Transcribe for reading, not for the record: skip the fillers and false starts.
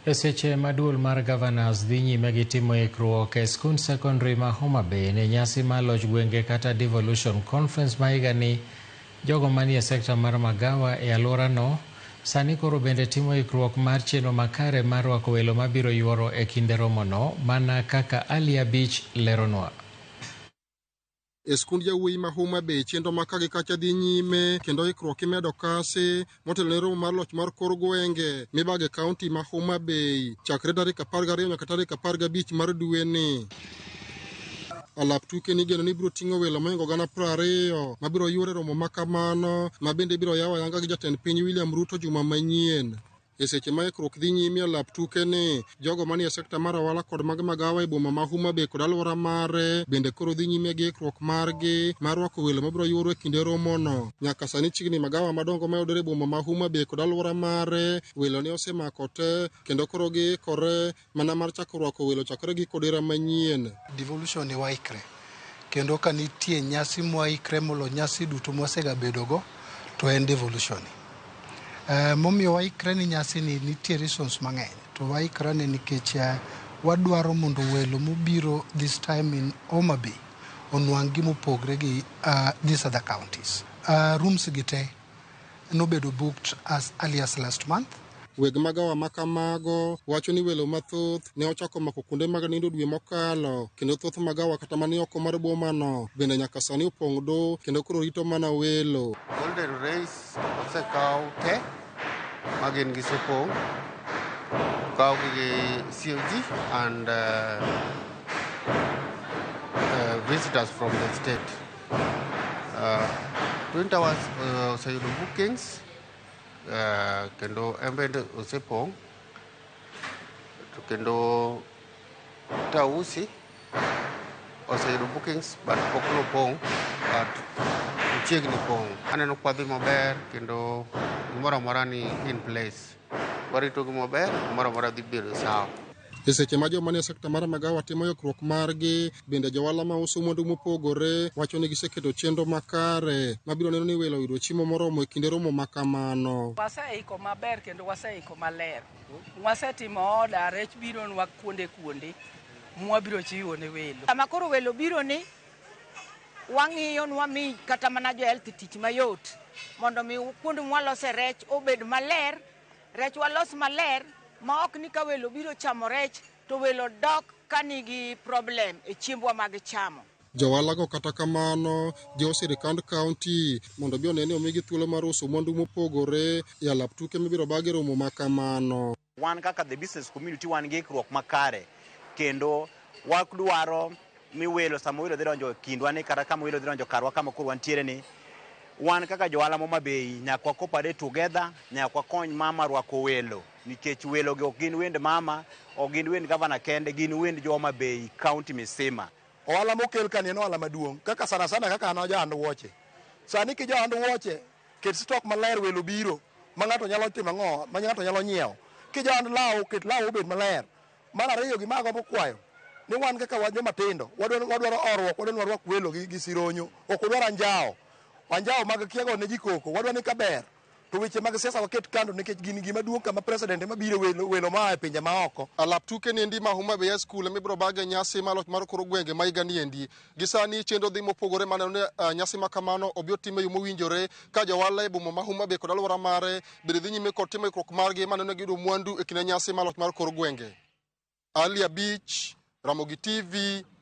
E seche maduol mar governors dhi nyime gi timo ikruok e skund secondary ma Homabay ne nyasi mar loch gwenge kata devolution conference ma higani, jogo manie sekta mar magawa e alworano sani koro bende timo ikruok mar chenro makare mar rwako welo mabiro yuoro e kinde romono, mana kaka Alia Beach leronwa. E skund jawuoyi ma Homabay chenro ma kagi kacha dhi nyime kendo ikruok imedo kasi motelo ne romo mar loch mar kor gwenge mibage kaunti ma Homabay chakre tarik 12 nyaka tarik 15 mar dweni. Alap tuke ni geno ni biro ting'o welo moingo 20,000 mabiro yuore romo makamano ma bende biro yawo ayanga gi jatend piny William Ruto juma manyien. E seche ma ikruok dhi nyime alap tuke ni, jogo manie sekta mar ohala kod mag magawa e boma ma Homabay kod alwora mare bende koro dhi nyime gi ikruok margi mar rwako welo mabiro yuoro e kinde romono. Nyaka sani chiegni magawa madongo mayudore e boma ma Homabay kod alwora mare welo ne osemako te kendo koro giikore mana mar chako rwako welo chakre gi kodera manyien. Devolution ni waikre kendo ka nitie nyasi mwaikre molo nyasi duto mwasegabedogo to en devolution. Momiyo waikre ni nyasi ni nitie reasons mang'eny to waikre ni nikech wadwaro mondo welo mobiro this time in Homabay onwang' gima opogre gi these other counties. Rooms gite nobedo booked as early as last month. Weg magawa makamago wacho ni welo mathoth ne ochako mako kuonde mag nindo dwe mokalo kendo thoth magawa kata mani oko mar bomano bende nyaka sani opong' do kendo koro rito mana welo. Golden Race osekaw te magin gisepong' kaw gi COG and visitors from the state. Twin Towers oseyudo bookings kendo embende osepong' to kendo Tausi oseyudo bookings but pok nopong' but chiegni pong'. Aneno kwadhi maber kendo gimoro amora ni in place. Warito gimo maber, gimoro amora dhi bedo sawa. E seche ma joma nie sekta mar magawa timo yokruok margi, bende johala ma uso mwandu mopogore wacho ni giseketo chenro makare mabiro neno ni welo yudo chiemo moromo e kinde romo makamano. Waseiko maber kendo waseiko maler. Wasetimo oda rech biro nwa kuonde mwabiro chiwo ne welo. Kama koro welo biro ni wang'iyo nwa mi kata mana jo health tich mayot mondo mi kuonde mwalose rech obed maler, rech walos maler ma ok ni ka welo biro chamo rech to welo dok kanigi problem e chiembwa mag chamo. Jowalago kata kamano jiwo sirikand kaunti mondo bi one ni omigi thuolo mar uso mwandu mopogore e alap tuke mibiro bagi romo makamano. Wan kaka the business community wan gi ikruok makare kendo wadwaro mi welo sama welo dhi donjo kindwa ni kata kama welo dhi donjo karwa kama koro wantiere ni, wan kaka johala Homabay nyaka wakopare together, nyaka wakony mama rwako welo nikech welo gi ok gin wend mama, ok gin wend governor kende, gin wend jo Homabay county misima. Ohala mokel kan en ohala maduong' kaka sana kaka an johand wuoche. Sani ki johand wuoche ket stock maler welo biro ma ng'ato nyalo timo ang'o ma ng'ato nyalo nyiewo. Ki johand law ket law obed maler. Mar ariyo gi mago mokwayo ni wan kaka wan joma tindo wadwaro orruok, wadwaro rwak welo gi sironyo, ok wadwaro anjawo mag kiego ne jikoko, wadwaro ni kaber to weche mag siasa waket kando nikech gini gima duong' kama president mabiro welo ma e pinje maoko. Alap tuke ni endi ma Homabay School mibiro bage nyasi maloch mar kor gwenge ma higani endi. Gisani chenro dhi mopogore maneno ne nyasi makamano obiro time yo mowinjore ka johala e boma ma Homabay kod alwora mare bende dhi nyime kod timo ikruok margi maneno giyudo mwandu e kinde nyasi maloch mar kor gwenge. Alia Beach, Ramogi TV.